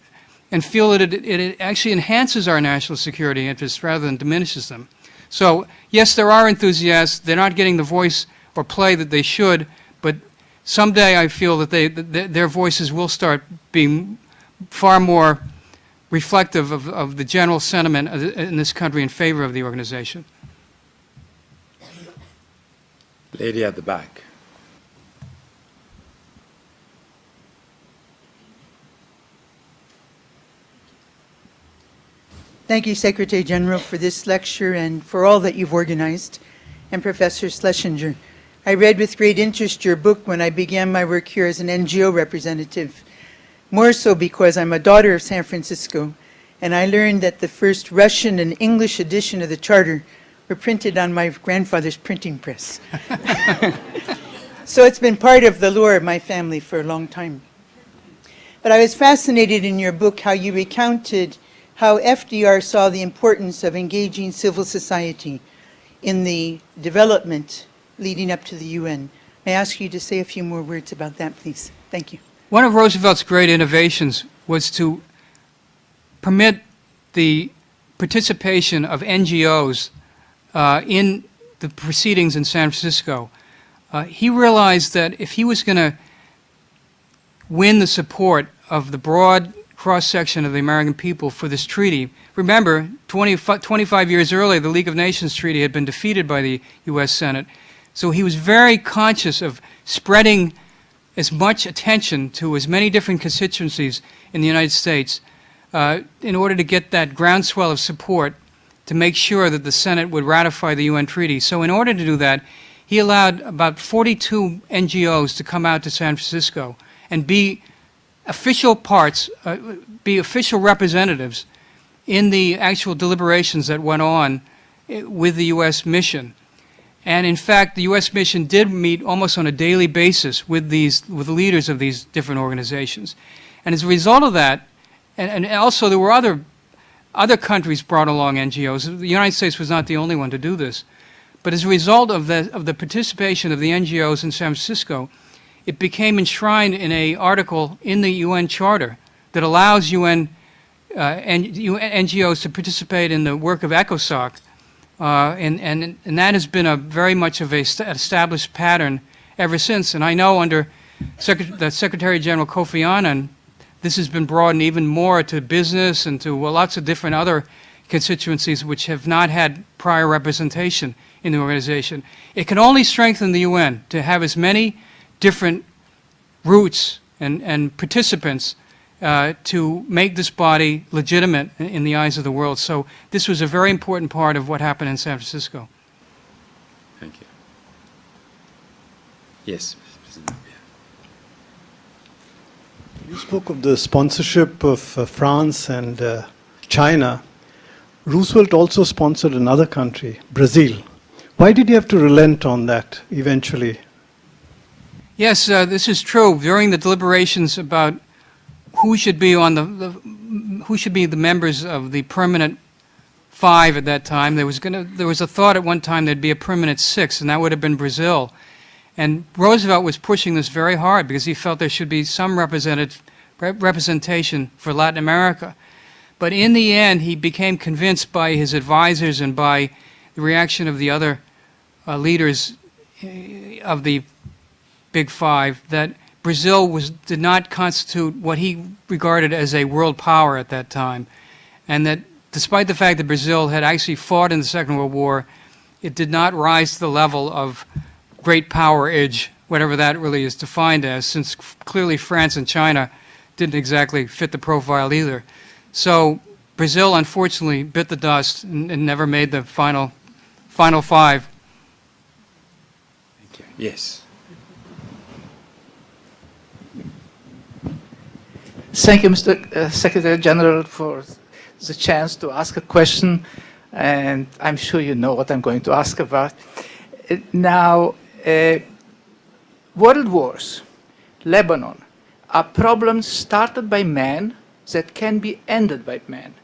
and feel that it actually enhances our national security interests rather than diminishes them. So, yes, there are enthusiasts. They're not getting the voice or play that they should, but someday I feel that their voices will start being far more reflective of the general sentiment in this country in favor of the organization. Lady at the back. Thank you, Secretary General, for this lecture and for all that you've organized, and Professor Schlesinger. I read with great interest your book when I began my work here as an NGO representative, more so because I'm a daughter of San Francisco, and I learned that the first Russian and English edition of the Charter were printed on my grandfather's printing press. So it's been part of the lore of my family for a long time. But I was fascinated in your book how you recounted how FDR saw the importance of engaging civil society in the development leading up to the UN. May I ask you to say a few more words about that, please? Thank you. One of Roosevelt's great innovations was to permit the participation of NGOs in the proceedings in San Francisco. He realized that if he was going to win the support of the broad cross-section of the American people for this treaty. Remember, 25 years earlier, the League of Nations Treaty had been defeated by the U.S. Senate. So he was very conscious of spreading as much attention to as many different constituencies in the United States in order to get that groundswell of support to make sure that the Senate would ratify the UN treaty. So in order to do that, he allowed about 42 NGOs to come out to San Francisco and be official parts, be official representatives in the actual deliberations that went on with the U.S. mission. And in fact, the U.S. mission did meet almost on a daily basis with the leaders of these different organizations. And as a result of that, and also there were other countries brought along NGOs. The United States was not the only one to do this. But as a result of the participation of the NGOs in San Francisco, it became enshrined in an article in the UN Charter that allows UN NGOs to participate in the work of ECOSOC, and that has been a very much of an established pattern ever since. And I know under the Secretary General Kofi Annan, this has been broadened even more to business and to lots of different other constituencies which have not had prior representation in the organization. It can only strengthen the UN to have as many different routes and participants to make this body legitimate in the eyes of the world. So this was a very important part of what happened in San Francisco. Thank you. Yes. You spoke of the sponsorship of France and China. Roosevelt also sponsored another country, Brazil. Why did you have to relent on that eventually? Yes, this is true. During the deliberations about who should be on who should be the members of the permanent 5 at that time, there was a thought at one time there'd be a permanent 6, and that would have been Brazil. And Roosevelt was pushing this very hard because he felt there should be some representation for Latin America. But in the end, he became convinced by his advisors and by the reaction of the other leaders of the Big 5 that Brazil did not constitute what he regarded as a world power at that time, and that despite the fact that Brazil had actually fought in the Second World War, it did not rise to the level of great power age, whatever that really is defined as, since clearly France and China didn't exactly fit the profile either. So Brazil, unfortunately, bit the dust and never made the final five. Thank you. Yes. Thank you, Mr. Secretary General, for the chance to ask a question, and I'm sure you know what I'm going to ask about. Now, world wars, Lebanon, are problems started by man that can be ended by man.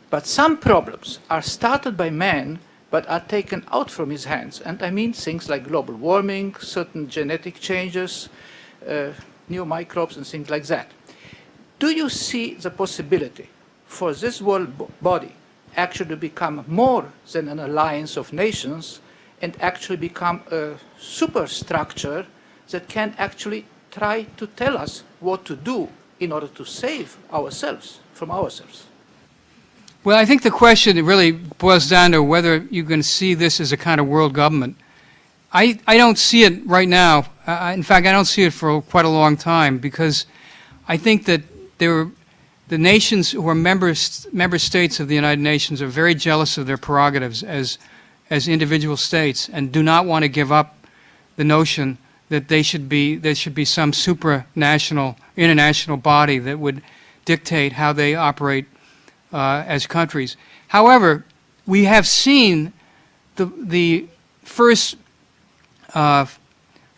But some problems are started by man but are taken out from his hands. And I mean things like global warming, certain genetic changes, new microbes and things like that. Do you see the possibility for this world body actually to become more than an alliance of nations and actually become a superstructure that can actually try to tell us what to do in order to save ourselves from ourselves? Well, I think the question really boils down to whether you can see this as a kind of world government. I don't see it right now. In fact, I don't see it for quite a long time, because I think that the nations who are member states of the United Nations are very jealous of their prerogatives as individual states and do not want to give up the notion that there should be some supranational, international body that would dictate how they operate as countries. However, we have seen the first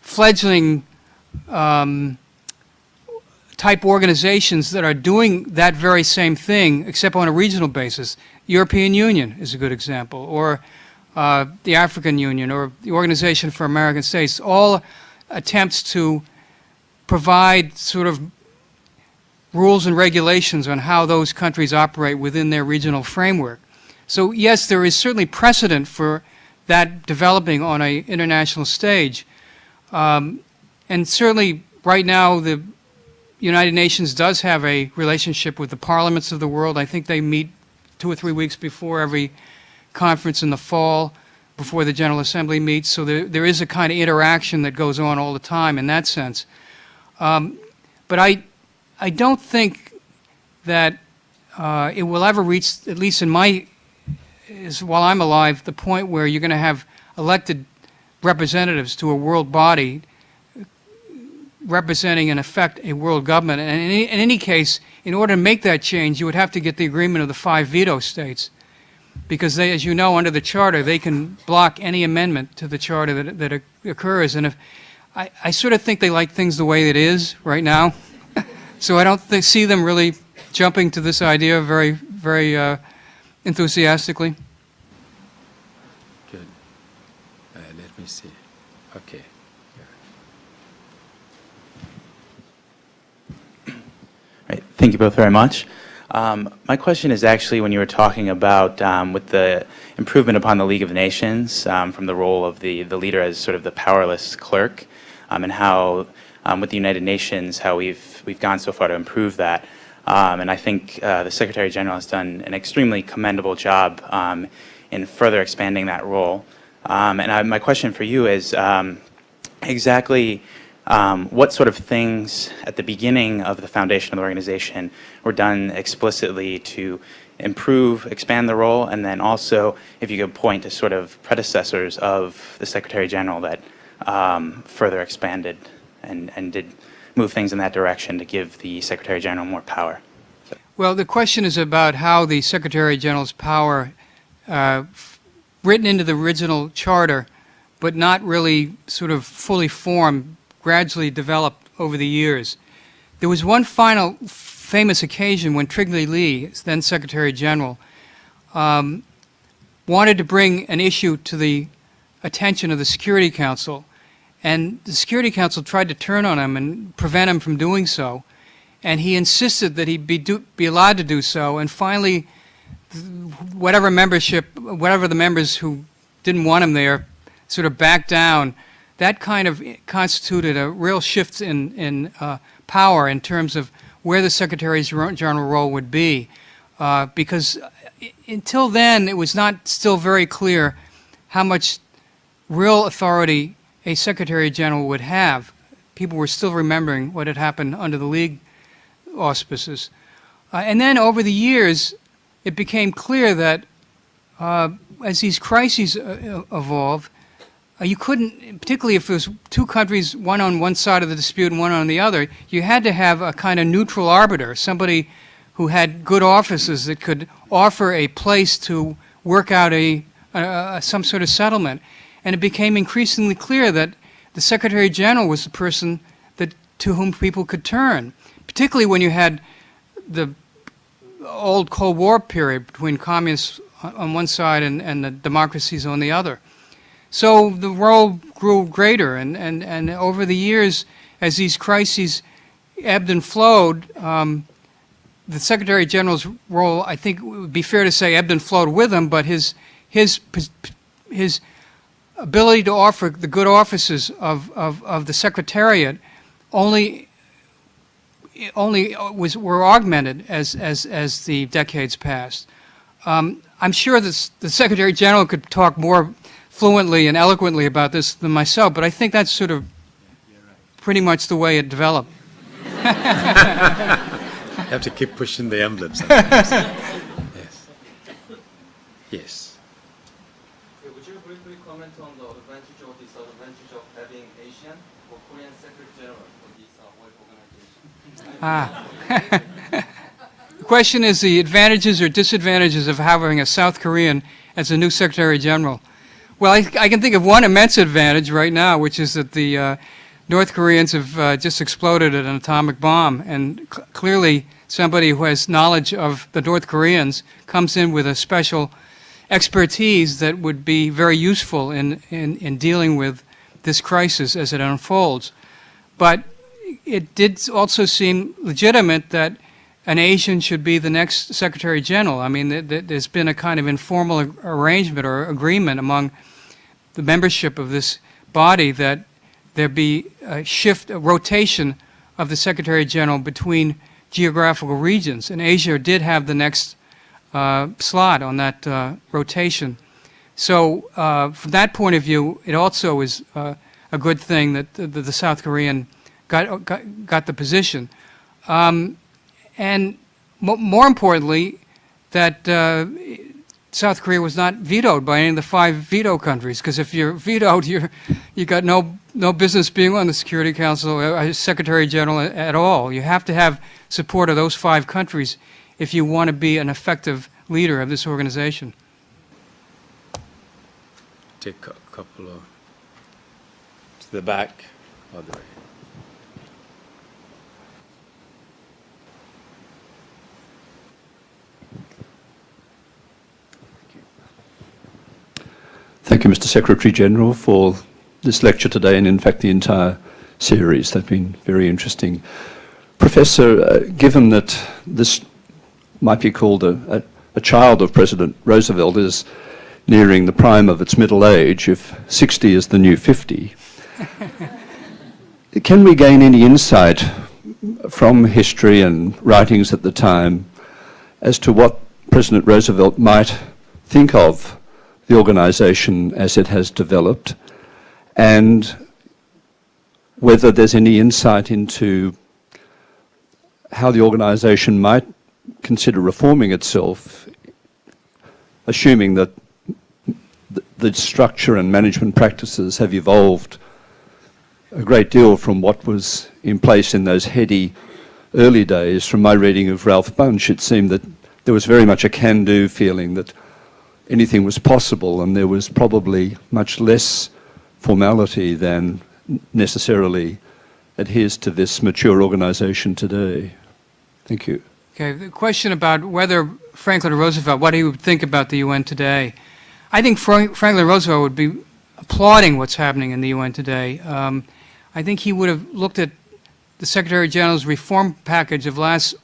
fledgling type organizations that are doing that very same thing, except on a regional basis. European Union is a good example, or the African Union, or the Organization for American States, all attempts to provide sort of rules and regulations on how those countries operate within their regional framework. So yes, there is certainly precedent for that developing on an international stage. And certainly right now the United Nations does have a relationship with the parliaments of the world. I think they meet 2 or 3 weeks before every conference in the fall, before the General Assembly meets. So there is a kind of interaction that goes on all the time in that sense. But I don't think that it will ever reach, at least while I'm alive, the point where you're going to have elected representatives to a world body representing, in effect, a world government. And in any case, in order to make that change, you would have to get the agreement of the 5 veto states, because they, as you know, under the Charter, they can block any amendment to the Charter that occurs. And I sort of think they like things the way it is right now. So I don't see them really jumping to this idea very, very enthusiastically. Good. Let me see. Okay. Right. Thank you both very much. My question is actually, when you were talking about with the improvement upon the League of Nations from the role of the leader as sort of the powerless clerk, and how with the United Nations, how we've gone so far to improve that. And I think the Secretary General has done an extremely commendable job in further expanding that role. And my question for you is exactly what sort of things at the beginning of the foundation of the organization were done explicitly to improve, expand the role, and then also if you could point to sort of predecessors of the Secretary General that further expanded and did move things in that direction to give the Secretary General more power. Well, the question is about how the Secretary General's power, written into the original charter, but not really sort of fully formed, gradually developed over the years. There was one final famous occasion when Trygve Lie, then Secretary General, wanted to bring an issue to the attention of the Security Council, and the Security Council tried to turn on him and prevent him from doing so, and he insisted that he be allowed to do so, and finally whatever the members who didn't want him there sort of backed down. That kind of constituted a real shift in power in terms of where the Secretary General role would be, because until then, it was not still very clear how much real authority a Secretary General would have. People were still remembering what had happened under the League auspices. And then over the years, it became clear that as these crises evolved, you couldn't, particularly if there was two countries, one on one side of the dispute and one on the other, you had to have a kind of neutral arbiter, somebody who had good offices that could offer a place to work out some sort of settlement. And it became increasingly clear that the Secretary General was the person to whom people could turn, particularly when you had the old Cold War period between communists on one side and the democracies on the other. So the role grew greater, and over the years, as these crises ebbed and flowed, the Secretary General's role, I think it would be fair to say, ebbed and flowed with him, but his ability to offer the good offices of the Secretariat only were augmented as the decades passed. I'm sure that the Secretary General could talk more fluently and eloquently about this than myself, but I think that's sort of pretty much the way it developed. You have to keep pushing the envelope sometimes. Yes. Yes. Would you briefly comment on the advantage or disadvantage of having Asian or Korean Secretary General for this work organization? The question is the advantages or disadvantages of having a South Korean as a new Secretary General. Well, I can think of one immense advantage right now, which is that the North Koreans have just exploded an atomic bomb, and clearly somebody who has knowledge of the North Koreans comes in with a special expertise that would be very useful in dealing with this crisis as it unfolds. But it did also seem legitimate that an Asian should be the next Secretary General. I mean, there's been a kind of informal arrangement or agreement among the membership of this body that there be a rotation of the Secretary General between geographical regions. And Asia did have the next slot on that rotation. So from that point of view, it also is a good thing that the South Korean got the position. And more importantly, that South Korea was not vetoed by any of the 5 veto countries, because if you're vetoed, you got no business being on the Security Council as Secretary General at all. You have to have support of those 5 countries if you want to be an effective leader of this organization. Take a couple of to the back, all the way. Thank you, Mr. Secretary General, for this lecture today and, in fact, the entire series. They've been very interesting. Professor, given that this might be called a child of President Roosevelt is nearing the prime of its middle age, if 60 is the new 50, can we gain any insight from history and writings at the time as to what President Roosevelt might think of the organization as it has developed, and whether there's any insight into how the organization might consider reforming itself, assuming that the structure and management practices have evolved a great deal from what was in place in those heady early days. From my reading of Ralph Bunche, it seemed that there was very much a can-do feeling, that anything was possible, and there was probably much less formality than necessarily adheres to this mature organization today. Thank you. Okay, the question about whether Franklin Roosevelt, what he would think about the UN today. I think Franklin Roosevelt would be applauding what's happening in the UN today. I think he would have looked at the Secretary General's reform package of last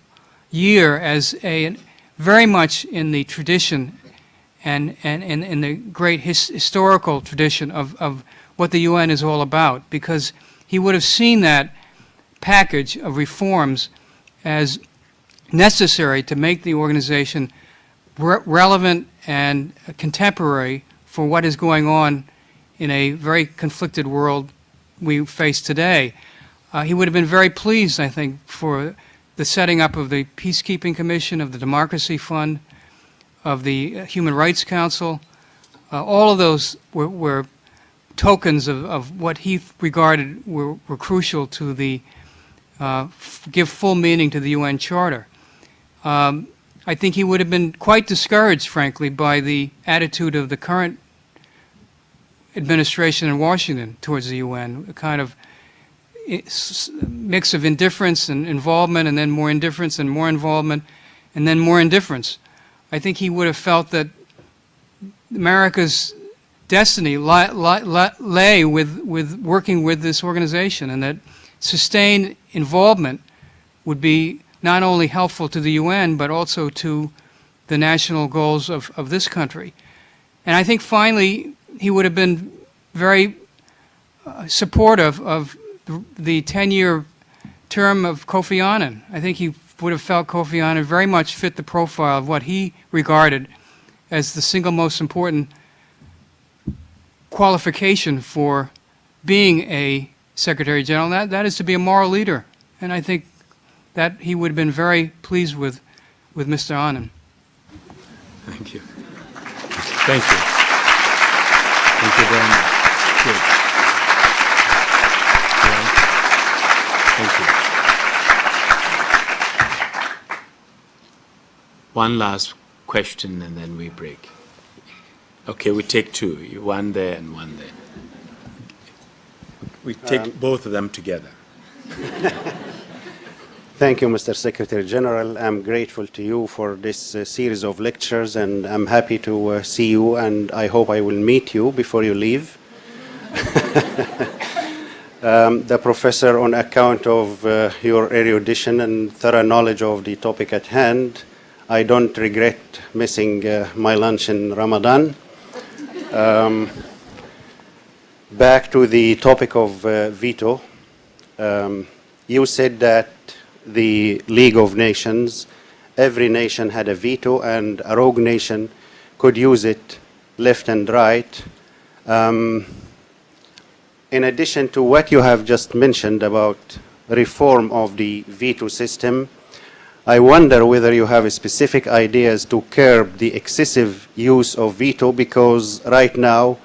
year as very much in the tradition and in the great historical tradition of what the UN is all about, because he would have seen that package of reforms as necessary to make the organization relevant and contemporary for what is going on in a very conflicted world we face today. He would have been very pleased, I think, for the setting up of the Peacekeeping Commission, of the Democracy Fund, of the Human Rights Council. All of those were tokens of what he regarded were crucial to the give full meaning to the UN Charter. I think he would have been quite discouraged, frankly, by the attitude of the current administration in Washington towards the UN, a kind of mix of indifference and involvement, and then more indifference and more involvement, and then more indifference. I think he would have felt that America's destiny lay with working with this organization, and that sustained involvement would be not only helpful to the UN, but also to the national goals of this country. And I think finally, he would have been very supportive of the 10-year term of Kofi Annan. I think he would have felt Kofi Annan very much fit the profile of what he regarded as the single most important qualification for being a Secretary General. That is to be a moral leader. And I think that he would have been very pleased with Mr. Annan. Thank you. Thank you. Thank you very much. Good. Thank you. One last question and then we break. Okay, we take two. One there and one there. We take both of them together. Thank you, Mr. Secretary General. I'm grateful to you for this series of lectures, and I'm happy to see you, and I hope I will meet you before you leave. The professor, on account of your erudition and thorough knowledge of the topic at hand, I don't regret missing my lunch in Ramadan. Back to the topic of veto. You said that the League of Nations, every nation had a veto and a rogue nation could use it left and right. In addition to what you have just mentioned about reform of the veto system, I wonder whether you have specific ideas to curb the excessive use of veto, because right now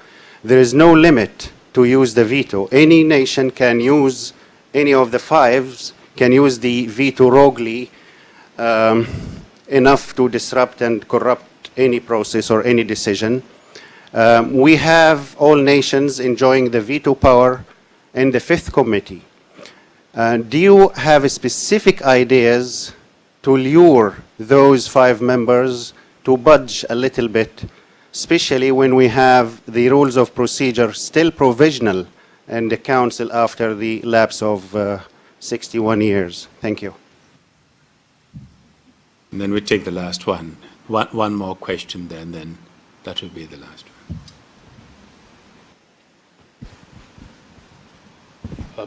there is no limit to use the veto. Any nation can use, any of the fives can use the veto roguely enough to disrupt and corrupt any process or any decision. We have all nations enjoying the veto power in the Fifth Committee. Do you have specific ideas to lure those 5 members to budge a little bit, especially when we have the rules of procedure still provisional in the Council after the lapse of 61 years? Thank you. And then we take the last one. One more question then that will be the last one.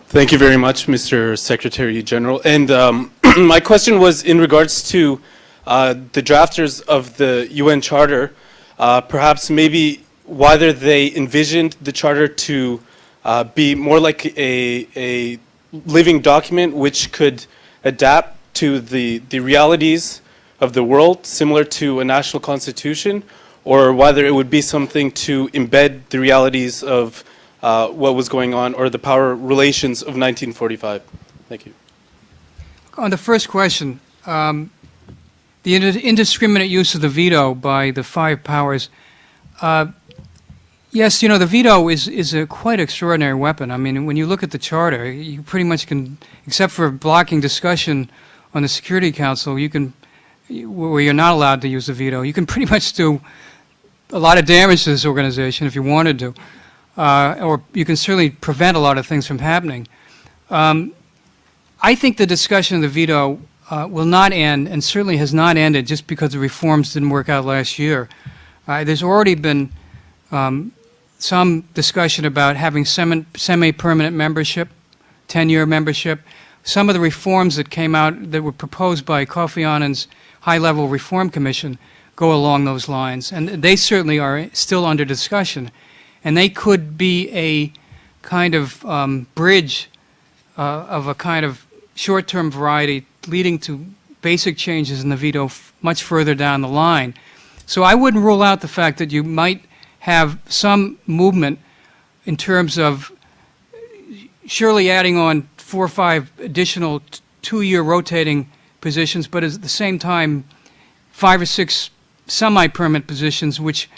Thank you very much, Mr. Secretary General. And my question was in regards to the drafters of the UN Charter, perhaps maybe whether they envisioned the Charter to be more like a living document which could adapt to the realities of the world, similar to a national constitution, or whether it would be something to embed the realities of what was going on, or the power relations of 1945. Thank you. On the first question, the indiscriminate use of the veto by the 5 powers, yes, you know, the veto is a quite extraordinary weapon. I mean, when you look at the Charter, you pretty much can, except for blocking discussion on the Security Council, you can, where you're not allowed to use the veto, you can pretty much do a lot of damage to this organization if you wanted to. Or you can certainly prevent a lot of things from happening. I think the discussion of the veto will not end, and certainly has not ended, just because the reforms didn't work out last year. There's already been some discussion about having semi-permanent membership, 10-year membership. Some of the reforms that came out that were proposed by Kofi Annan's high-level reform commission go along those lines. And they certainly are still under discussion. And they could be a kind of bridge of a kind of short-term variety leading to basic changes in the veto much further down the line. So I wouldn't rule out the fact that you might have some movement in terms of surely adding on 4 or 5 additional 2-year rotating positions, but at the same time 5 or 6 semi-permanent positions which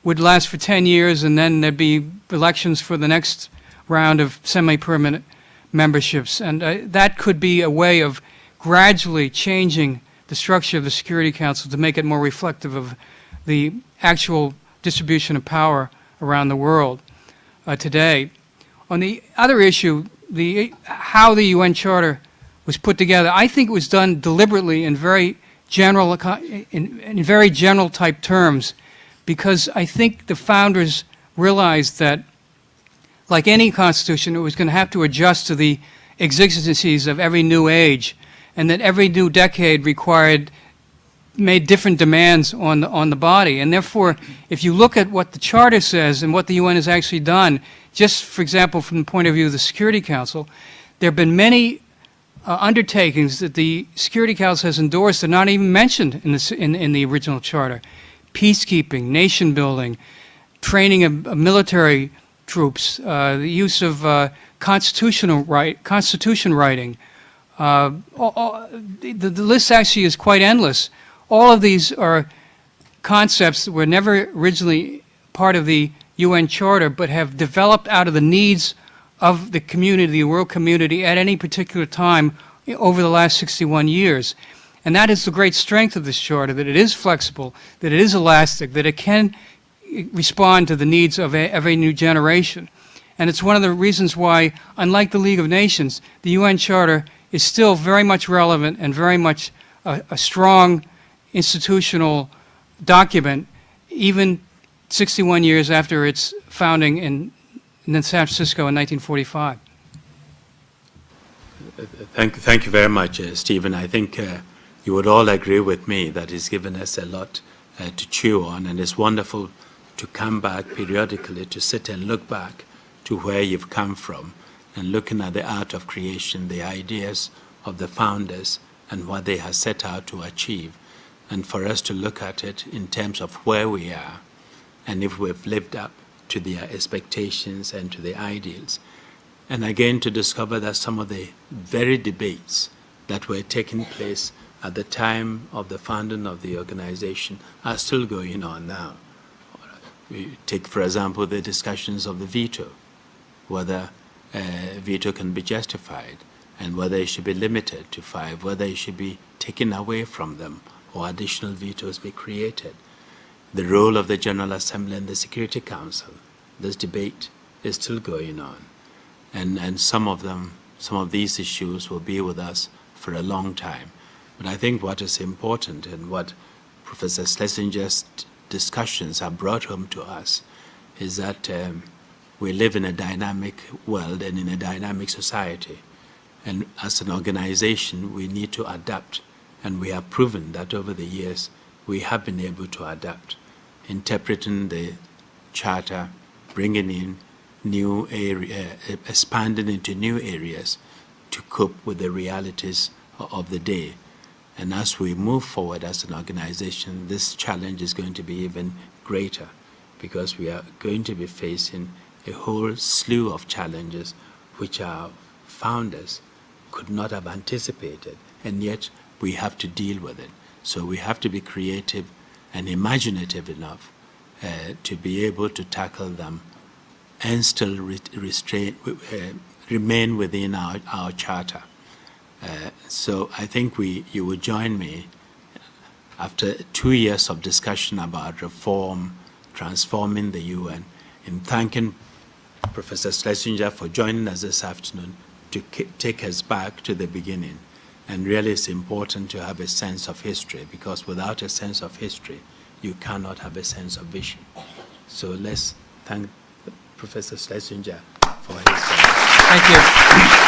would last for 10 years, and then there'd be elections for the next round of semi-permanent memberships. And that could be a way of gradually changing the structure of the Security Council to make it more reflective of the actual distribution of power around the world today. On the other issue, how the UN Charter was put together, I think it was done deliberately in very general type terms, because I think the founders realized that, like any constitution, it was going to have to adjust to the exigencies of every new age, and that every new decade made different demands on the body. And therefore, if you look at what the Charter says and what the UN has actually done, just for example, from the point of view of the Security Council, there have been many undertakings that the Security Council has endorsed that are not even mentioned in the original Charter. Peacekeeping, nation building, training of military troops, the use of constitution writing. The list actually is quite endless. All of these are concepts that were never originally part of the UN Charter, but have developed out of the needs of the community, the world community, at any particular time over the last 61 years. And that is the great strength of this Charter, that it is flexible, that it is elastic, that it can respond to the needs of every new generation. And it's one of the reasons why, unlike the League of Nations, the UN Charter is still very much relevant and very much a strong institutional document, even 61 years after its founding in San Francisco in 1945. Thank you very much, Stephen. I think you would all agree with me that it's given us a lot to chew on, and it's wonderful to come back periodically to sit and look back to where you've come from and looking at the art of creation, the ideas of the founders and what they have set out to achieve, and for us to look at it in terms of where we are and if we've lived up to their expectations and to the ideals. And again, to discover that some of the very debates that were taking place at the time of the founding of the organization are still going on now. We take, for example, the discussions of the veto, whether veto can be justified and whether it should be limited to 5, whether it should be taken away from them or additional vetoes be created. The role of the General Assembly and the Security Council, this debate is still going on. And some of these issues will be with us for a long time. But I think what is important and what Professor Schlesinger's discussions have brought home to us is that we live in a dynamic world and in a dynamic society. And as an organization, we need to adapt. And we have proven that over the years, we have been able to adapt, interpreting the Charter, bringing in new area, expanding into new areas to cope with the realities of the day. And as we move forward as an organization, this challenge is going to be even greater, because we are going to be facing a whole slew of challenges which our founders could not have anticipated, and yet we have to deal with it. So we have to be creative and imaginative enough to be able to tackle them and still remain within our charter. So I think you would join me after 2 years of discussion about reform, transforming the UN, in thanking Professor Schlesinger for joining us this afternoon to take us back to the beginning. And really it's important to have a sense of history, because without a sense of history, you cannot have a sense of vision. So let's thank Professor Schlesinger for his time. Thank you.